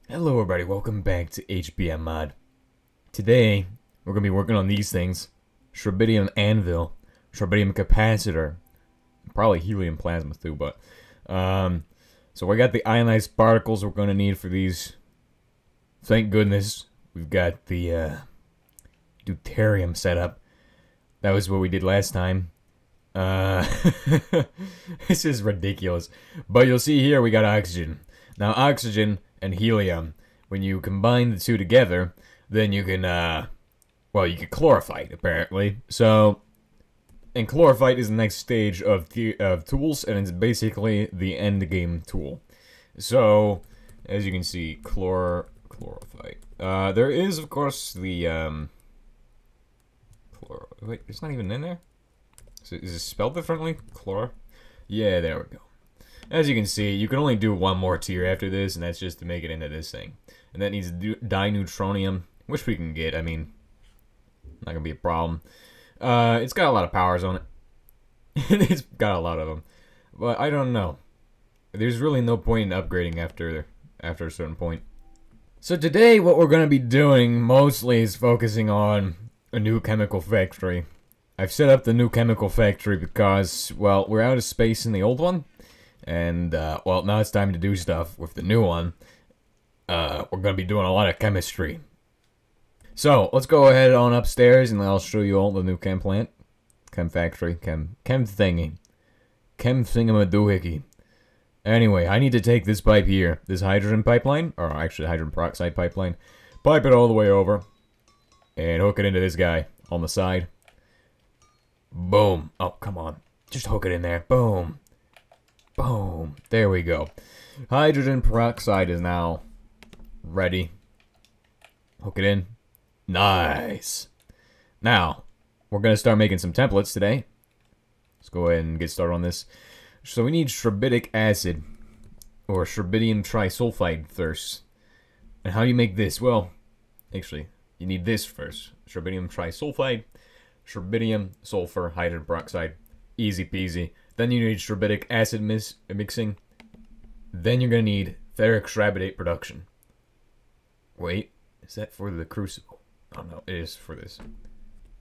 Hello everybody, welcome back to HBM Mod. Today, we're going to be working on these things. Schrabidium anvil, Schrabidium capacitor, probably helium plasma too, but... so we got the ionized particles we're going to need for these. Thank goodness, we've got the deuterium set up. That was what we did last time. This is ridiculous. But you'll see here we got oxygen. Now oxygen and helium, when you combine the two together, then you can, well, you can chlorophyte, apparently. So, and chlorophyte is the next stage of tools, and it's basically the end game tool. So, as you can see, chlorophyte. There is, of course, the, wait, it's not even in there? Is it spelled differently? Yeah, there we go. As you can see, you can only do one more tier after this, and that's just to make it into this thing. And that needs dineutronium, which we can get. I mean, not gonna be a problem. It's got a lot of powers on it. It's got a lot of them, but I don't know. There's really no point in upgrading after a certain point. So today, what we're gonna be doing mostly is focusing on a new chemical factory. I've set up the new chemical factory because, well, we're out of space in the old one. And, well, now it's time to do stuff with the new one. We're going to be doing a lot of chemistry. So, let's go ahead on upstairs and I'll show you all the new chem plant. Chem factory. Chem thingy. Chem thingamadoohickey. Anyway, I need to take this pipe here. This hydrogen pipeline. Or actually, hydrogen peroxide pipeline. Pipe it all the way over. And hook it into this guy on the side. Boom. Oh, come on. Just hook it in there. Boom. Boom. There we go. Hydrogen peroxide is now ready. Hook it in. Nice. Now, we're going to start making some templates today. Let's go ahead and get started on this. So we need schrabidic acid, or schrabidium trisulfide first. And how do you make this? Well, actually, you need this first. Schrabidium trisulfide, schrabidium, sulfur, hydrogen peroxide. Easy peasy. Then you need schrabidic acid mixing. Then you're going to need ferric schrabidic production. Wait, is that for the crucible? Oh no, it is for this.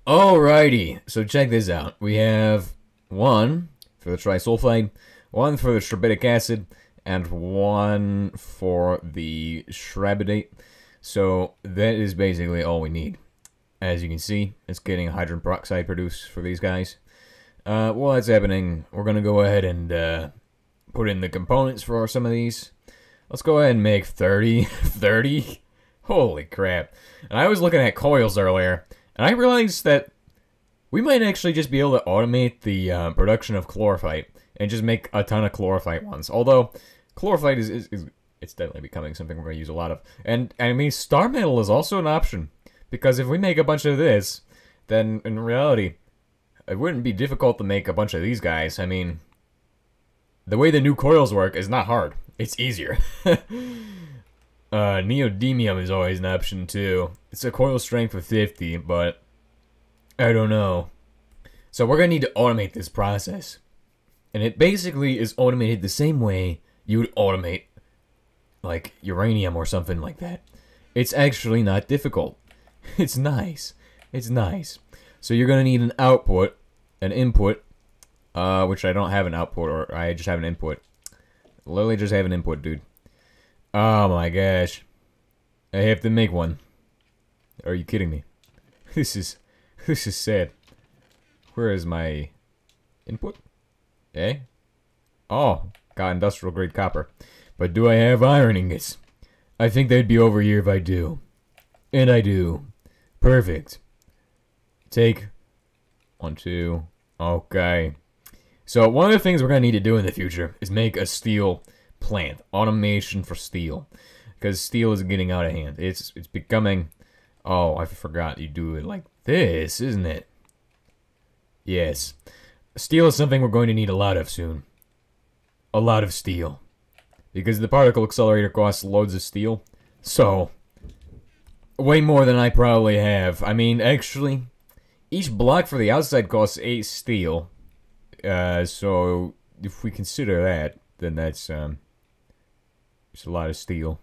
Alrighty, so check this out. We have one for the trisulfide, one for the schrabidic acid, and one for the schrabidic. So that is basically all we need. As you can see, it's getting hydrogen peroxide produced for these guys. While that's happening, we're going to go ahead and put in the components for some of these. Let's go ahead and make 30. 30? Holy crap. And I was looking at coils earlier, and I realized that we might actually just be able to automate the production of chlorophyte and just make a ton of chlorophyte ones. Although, chlorophyte is it's definitely becoming something we're going to use a lot of. And I mean, star metal is also an option, because if we make a bunch of this, then in reality, it wouldn't be difficult to make a bunch of these guys. I mean, the way the new coils work is not hard. It's easier. Neodymium is always an option too. It's a coil strength of 50, but I don't know. So we're going to need to automate this process. And it basically is automated the same way you would automate, like, uranium or something like that. It's actually not difficult. It's nice. It's nice. So you're going to need an output, an input, which I don't have an output, or I just have an input. Literally just have an input, dude. Oh my gosh. I have to make one. Are you kidding me? This is sad. Where is my input? Eh? Oh, got industrial grade copper. But do I have iron ingots? I think they'd be over here if I do. And I do. Perfect. Take 1, 2. Okay. So one of the things we're going to need to do in the future is make a steel plant. Automation for steel. Because steel is getting out of hand. It's becoming... Oh, I forgot you do it like this, isn't it? Yes. Steel is something we're going to need a lot of soon. A lot of steel. Because the particle accelerator costs loads of steel. So, way more than I probably have. I mean, actually... Each block for the outside costs 8 steel. So if we consider that, then that's it's a lot of steel.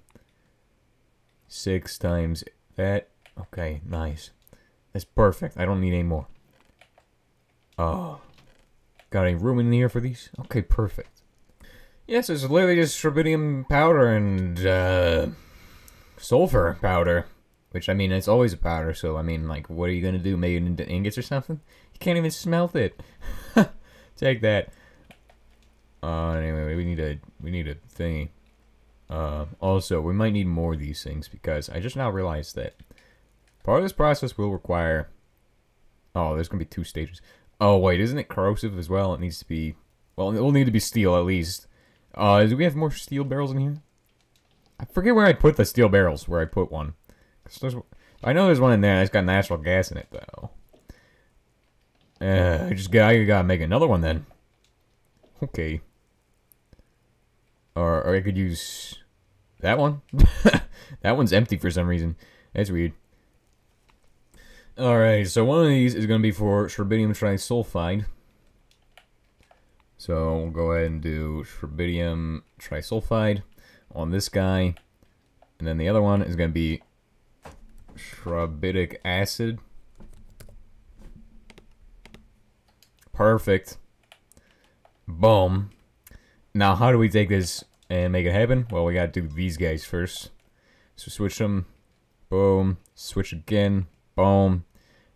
6 times that. Okay, nice. That's perfect. I don't need any more. Oh. Got any room in here for these? Okay, perfect. Yes, it's literally just Schrabidium powder and, sulfur powder. Which, I mean, it's always a powder, so, I mean, like, what are you gonna do? Make it into ingots or something? You can't even smelt it. Take that. Anyway, we need a thingy. Also, we might need more of these things, because I just now realized that part of this process will require... Oh, there's gonna be 2 stages. Oh, wait, isn't it corrosive as well? It needs to be... Well, it will need to be steel, at least. Do we have more steel barrels in here? I forget where I put the steel barrels, where I put one. I know there's one in there that's got natural gas in it, though. I gotta make another one, then. Okay. Or I could use... that one? That one's empty for some reason. That's weird. Alright, so one of these is going to be for Schrabidium trisulfide. So we'll go ahead and do Schrabidium trisulfide on this guy. And then the other one is going to be Schrabidic acid. Perfect. Boom. Now, how do we take this and make it happen? Well, we got to do these guys first. So switch them. Boom. Switch again. Boom.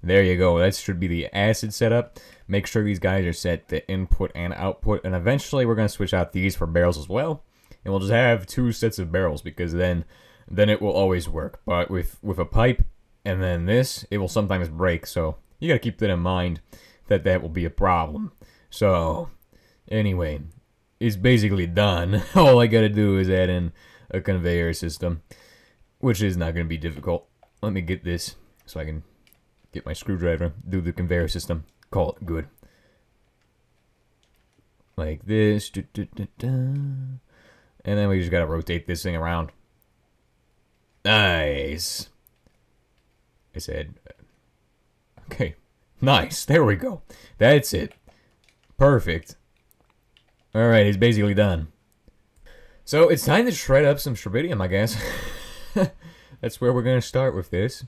There you go. That should be the acid setup. Make sure these guys are set to input and output. And eventually, we're going to switch out these for barrels as well. And we'll just have 2 sets of barrels, because then it will always work. But with a pipe and then this, it will sometimes break. So you got to keep that in mind, that will be a problem. So anyway, it's basically done. All I got to do is add in a conveyor system, which is not going to be difficult. Let me get this so I can get my screwdriver, do the conveyor system, call it good. Like this. And then we just got to rotate this thing around. Nice. I said, okay, nice. There we go. That's it. Perfect. Alright, it's basically done. So it's time to shred up some Schrabidium, I guess. That's where we're going to start with this.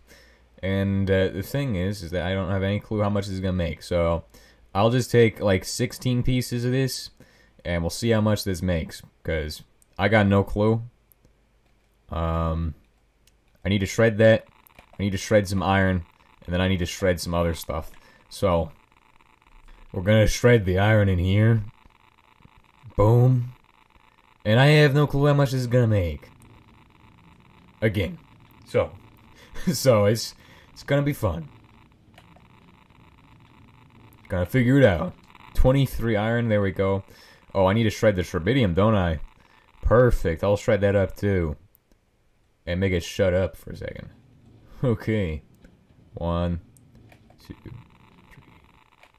And the thing is that I don't have any clue how much this is going to make. So I'll just take like 16 pieces of this, and we'll see how much this makes. Because I got no clue. I need to shred that. I need to shred some iron. And then I need to shred some other stuff. So we're going to shred the iron in here. Boom. And I have no clue how much this is going to make. Again. So it's gonna be fun. Gotta figure it out. 23 iron, there we go. Oh, I need to shred the Schrabidium, don't I? Perfect, I'll shred that up too. And make it shut up for a second. Okay. 1, 2, 3.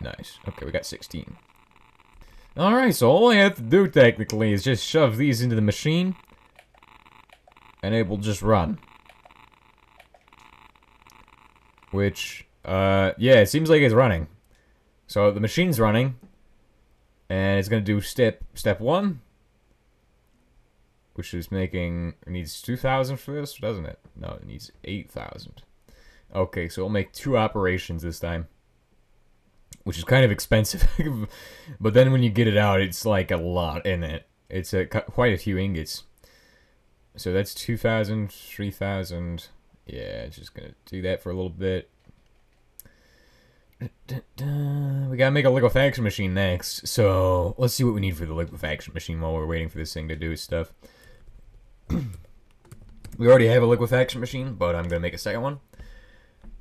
Nice. Okay, we got 16. Alright, so all I have to do technically is just shove these into the machine. And it will just run. Which, yeah, it seems like it's running. So the machine's running. And it's going to do step 1. Which is making, it needs 2,000 for this, doesn't it? No, it needs 8,000. Okay, so it'll make 2 operations this time. Which is kind of expensive. But then when you get it out, it's like a lot in it. It's quite a few ingots. So that's 2,000, 3,000. Yeah, just gonna do that for a little bit. We gotta make a liquefaction machine next. So let's see what we need for the liquefaction machine while we're waiting for this thing to do its stuff. We already have a liquefaction machine, but I'm gonna make a second one.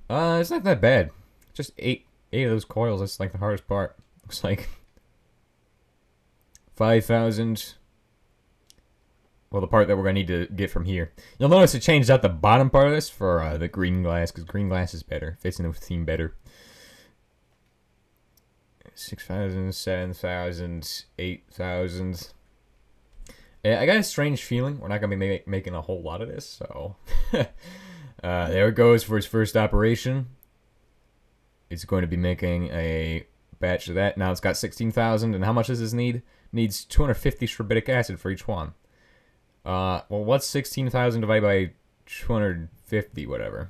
It's not that bad. Just eight of those coils. That's like the hardest part. Looks like 5,000. Well, the part that we're going to need to get from here. You'll notice it changed out the bottom part of this for the green glass, because green glass is better. Fits in the theme better. 6,000, 7,000, 8,000. I got a strange feeling we're not going to be making a whole lot of this, so... there it goes for its first operation. It's going to be making a batch of that. Now it's got 16,000, and how much does this need? Needs 250 Schrabidic acid for each one. Well, what's 16,000 divided by 250, whatever.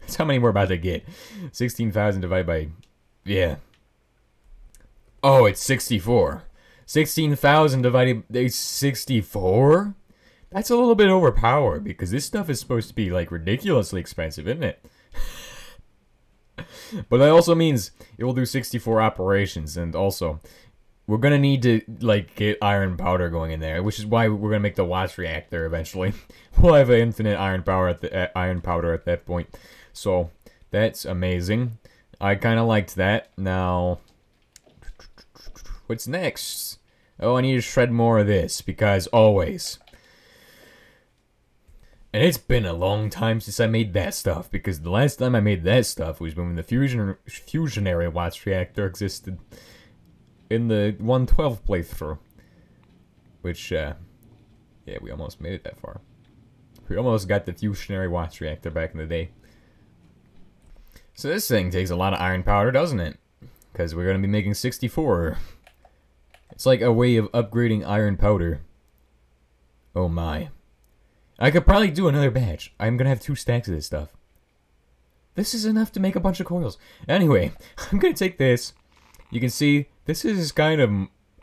That's how many we're about to get. 16,000 divided by... Yeah. Oh, it's 64. 16,000 divided by 64? That's a little bit overpowered, because this stuff is supposed to be, like, ridiculously expensive, isn't it? But that also means it will do 64 operations, and also... We're gonna need to, like, get iron powder going in there, which is why we're gonna make the watch reactor eventually. We'll have an infinite iron powder at that point. So, that's amazing. I kind of liked that. Now, what's next? Oh, I need to shred more of this, because always. And it's been a long time since I made that stuff, because the last time I made that stuff was when the fusionary watch reactor existed. In the 112 playthrough. Which, yeah, we almost made it that far. We almost got the fusionary watch reactor back in the day. So this thing takes a lot of iron powder, doesn't it? Because we're going to be making 64. It's like a way of upgrading iron powder. Oh my. I could probably do another batch. I'm going to have 2 stacks of this stuff. This is enough to make a bunch of coils. Anyway, I'm going to take this. You can see, this is kind of,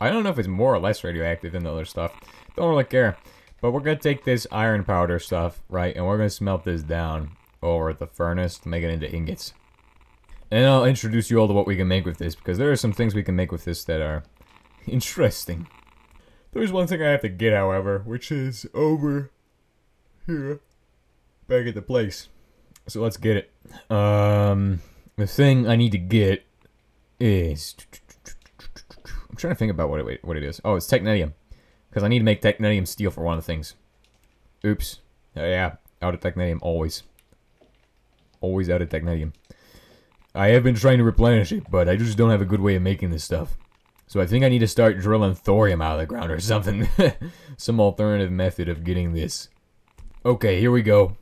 I don't know if it's more or less radioactive than the other stuff. Don't really care. But we're going to take this iron powder stuff, right, and we're going to smelt this down over at the furnace to make it into ingots. And I'll introduce you all to what we can make with this, because there are some things we can make with this that are interesting. There's one thing I have to get, however, which is over here, back at the place. So let's get it. The thing I need to get is... I'm trying to think about what it is. Oh, it's technetium. Because I need to make technetium steel for one of the things. Oops. Yeah, out of technetium, always. Always out of technetium. I have been trying to replenish it, but I just don't have a good way of making this stuff. So I think I need to start drilling thorium out of the ground or something. Some alternative method of getting this. Okay, here we go.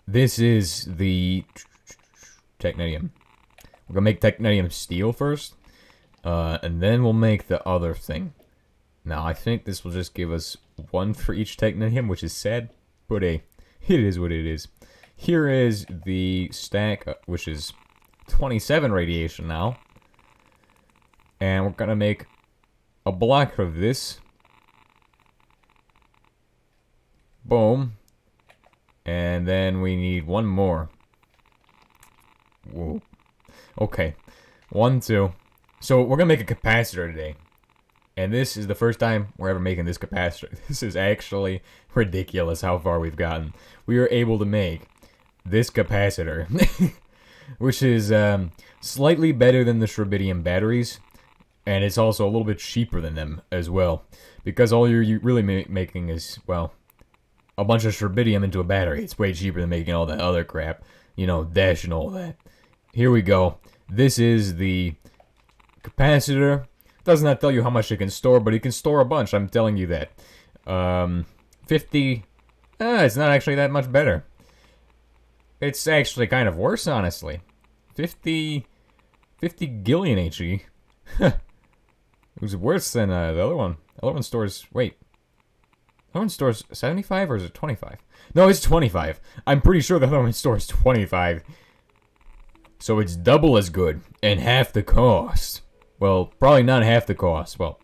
This is the technetium. We're gonna make technetium steel first. And then we'll make the other thing. Now, I think this will just give us 1 for each technetium, which is sad. But hey, it is what it is. Here is the stack, which is 27 radiation now. And we're gonna make a block of this. Boom. And then we need 1 more. Whoa. Okay. 1, 2. So we're gonna make a capacitor today. And this is the first time we're ever making this capacitor. This is actually ridiculous how far we've gotten. We are able to make this capacitor. Which is slightly better than the Schrabidic batteries. And it's also a little bit cheaper than them as well. Because all you're really making is, well, a bunch of Schrabidium into a battery. It's way cheaper than making all that other crap. You know, dash and all that. Here we go. This is the capacitor. Does not tell you how much it can store, but it can store a bunch. I'm telling you that. 50. It's not actually that much better. It's actually kind of worse, honestly. 50 gillion HE. It was worse than the other one. The other one stores... Wait. The other one stores 75 or is it 25? No, it's 25. I'm pretty sure the other one stores 25. So it's double as good and half the cost. Well, probably not half the cost. Well,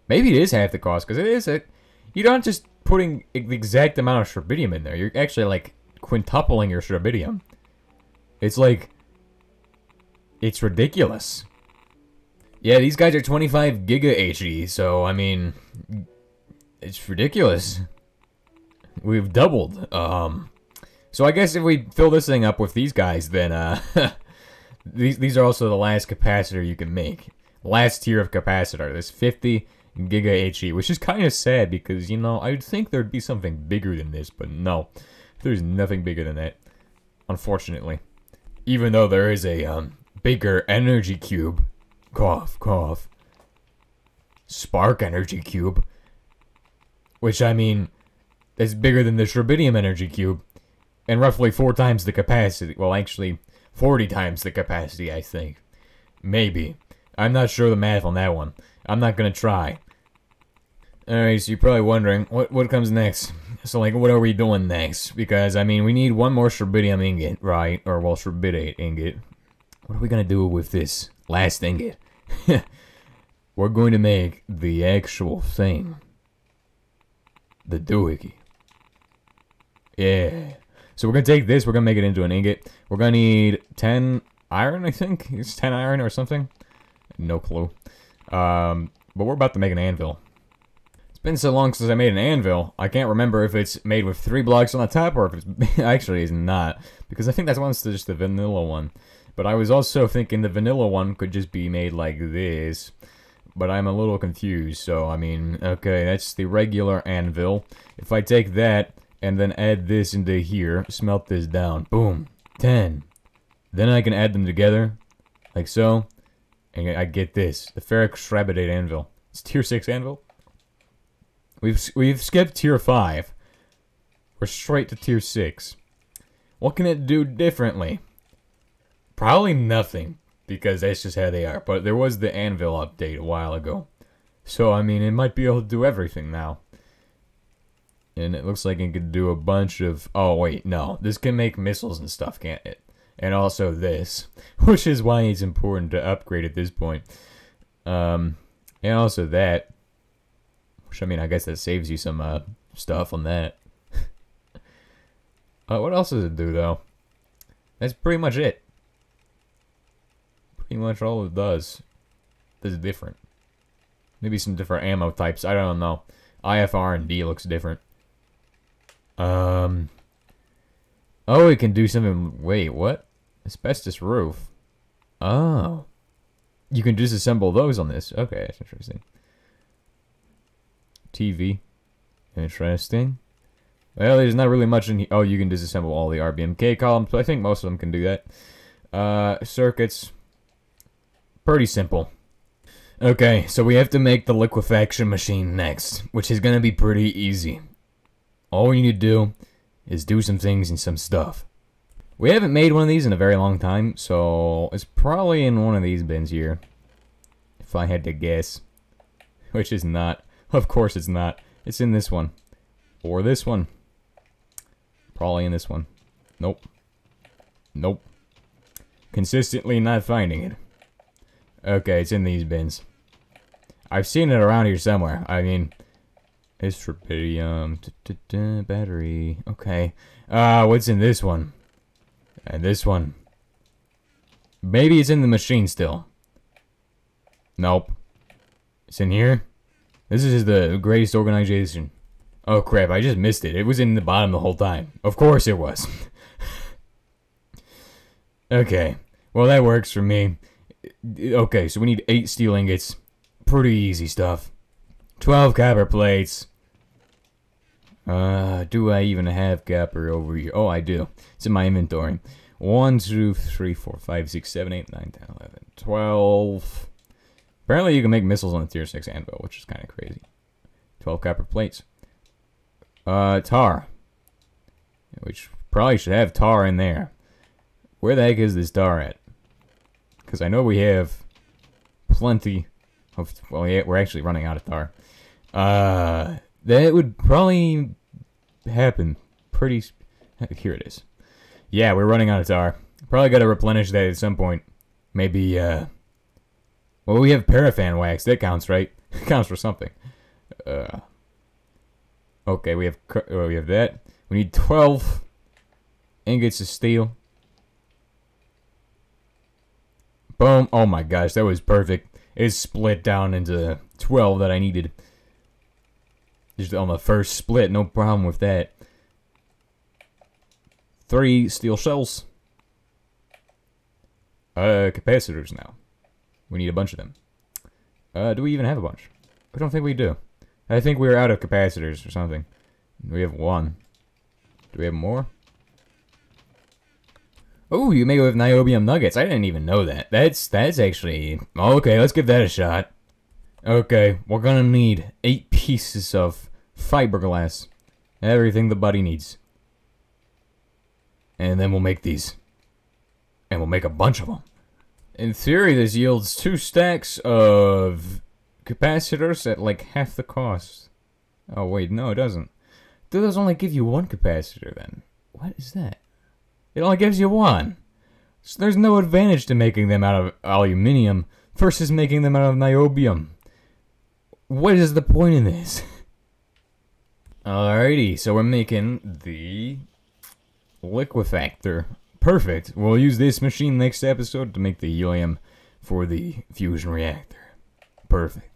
maybe it is half the cost because it is it. You're not just putting the exact amount of Schrabidium in there. You're actually like quintupling your Schrabidium. It's like... It's ridiculous. Yeah, these guys are 25 giga HE, so, I mean, it's ridiculous. We've doubled. So I guess if we fill this thing up with these guys, then, these are also the last capacitor you can make. Last tier of capacitor, this 50 giga HE, which is kind of sad because, you know, I'd think there'd be something bigger than this, but no. There's nothing bigger than that, unfortunately. Even though there is a, bigger energy cube. Cough, cough. Spark energy cube. Which, I mean, is bigger than the Schrabidium energy cube. And roughly 4 times the capacity. Well, actually, 40 times the capacity, I think. Maybe. I'm not sure the math on that one. I'm not gonna try. Alright, so you're probably wondering, what comes next? So, like, what are we doing next? Because, I mean, we need one more Schrabidium ingot, right? Or, well, Schrabidic ingot. What are we gonna do with this last ingot? We're going to make the actual thing. The doohickey. Yeah. So we're gonna take this, we're gonna make it into an ingot. We're gonna need 10 iron, I think? It's 10 iron or something? No clue. But we're about to make an anvil. It's been so long since I made an anvil, I can't remember if it's made with 3 blocks on the top or if it's actually is not. Because I think that's one's just the vanilla one. But I was also thinking the vanilla one could just be made like this. But I'm a little confused, so I mean, okay, that's the regular anvil. If I take that and then add this into here, smelt this down, boom, 10. Then I can add them together, like so, and I get this, the ferric Schrabidic anvil. It's tier 6 anvil. We've skipped tier 5. We're straight to tier 6. What can it do differently? Probably nothing, because that's just how they are. But there was the anvil update a while ago. So, I mean, it might be able to do everything now. And it looks like it could do a bunch of... Oh, wait, no. This can make missiles and stuff, can't it? And also this. Which is why it's important to upgrade at this point. And also that. Which, I mean, I guess that saves you some stuff on that. What else does it do, though? That's pretty much it. Pretty much all it does. This is different. Maybe some different ammo types. I don't know. IFR and D looks different. Oh, it can do something... Wait, what? Asbestos roof. Oh. You can disassemble those on this. Okay, that's interesting. TV. Interesting. Well, there's not really much in here. Oh, you can disassemble all the RBMK columns, but I think most of them can do that. Circuits. Pretty simple. Okay, so we have to make the liquefaction machine next, which is going to be pretty easy. All we need to do is do some things and some stuff. We haven't made one of these in a very long time, so it's probably in one of these bins here. If I had to guess. Which is not. Of course it's not. It's in this one. Or this one. Probably in this one. Nope. Nope. Consistently not finding it. Okay, it's in these bins. I've seen it around here somewhere. I mean... It's Schrabidium. Battery. Okay. What's in this one? And this one. Maybe it's in the machine still. Nope. It's in here? This is the greatest organization. Oh crap, I just missed it. It was in the bottom the whole time. Of course it was. Okay. Well, that works for me. Okay, so we need 8 steel ingots. Pretty easy stuff. 12 copper plates. Do I even have copper over here? Oh, I do. It's in my inventory. 1, 2, 3, 4, 5, 6, 7, 8, 9, 10, 11, 12. Apparently you can make missiles on the tier 6 anvil, which is kind of crazy. 12 copper plates. Tar. Which probably should have tar in there. Where the heck is this tar at? Because I know we have plenty of... Well, yeah, we're actually running out of tar. That would probably happen pretty... Here it is. Yeah, we're running out of tar. Probably gotta replenish that at some point. Maybe, well, we have paraffin wax. That counts, right? Counts for something. Okay, we have that. We need 12 ingots of steel. Boom. Oh my gosh, that was perfect. It's split down into 12 that I needed. Just on the first split, no problem with that. 3 steel shells. Capacitors now. We need a bunch of them. Do we even have a bunch? I don't think we do. I think we're out of capacitors or something. We have 1. Do we have more? Oh, you make it with niobium nuggets. I didn't even know that. That's actually... Okay, let's give that a shot. Okay, we're gonna need 8 pieces of fiberglass. Everything the buddy needs. And then we'll make these. And we'll make a bunch of them. In theory, this yields 2 stacks of capacitors at like half the cost. Oh, wait, no, it doesn't. It does only give you one capacitor, then. What is that? It only gives you one. So there's no advantage to making them out of aluminium versus making them out of niobium. What is the point in this? Alrighty, so we're making the liquefactor. Perfect. We'll use this machine next episode to make the helium for the fusion reactor. Perfect.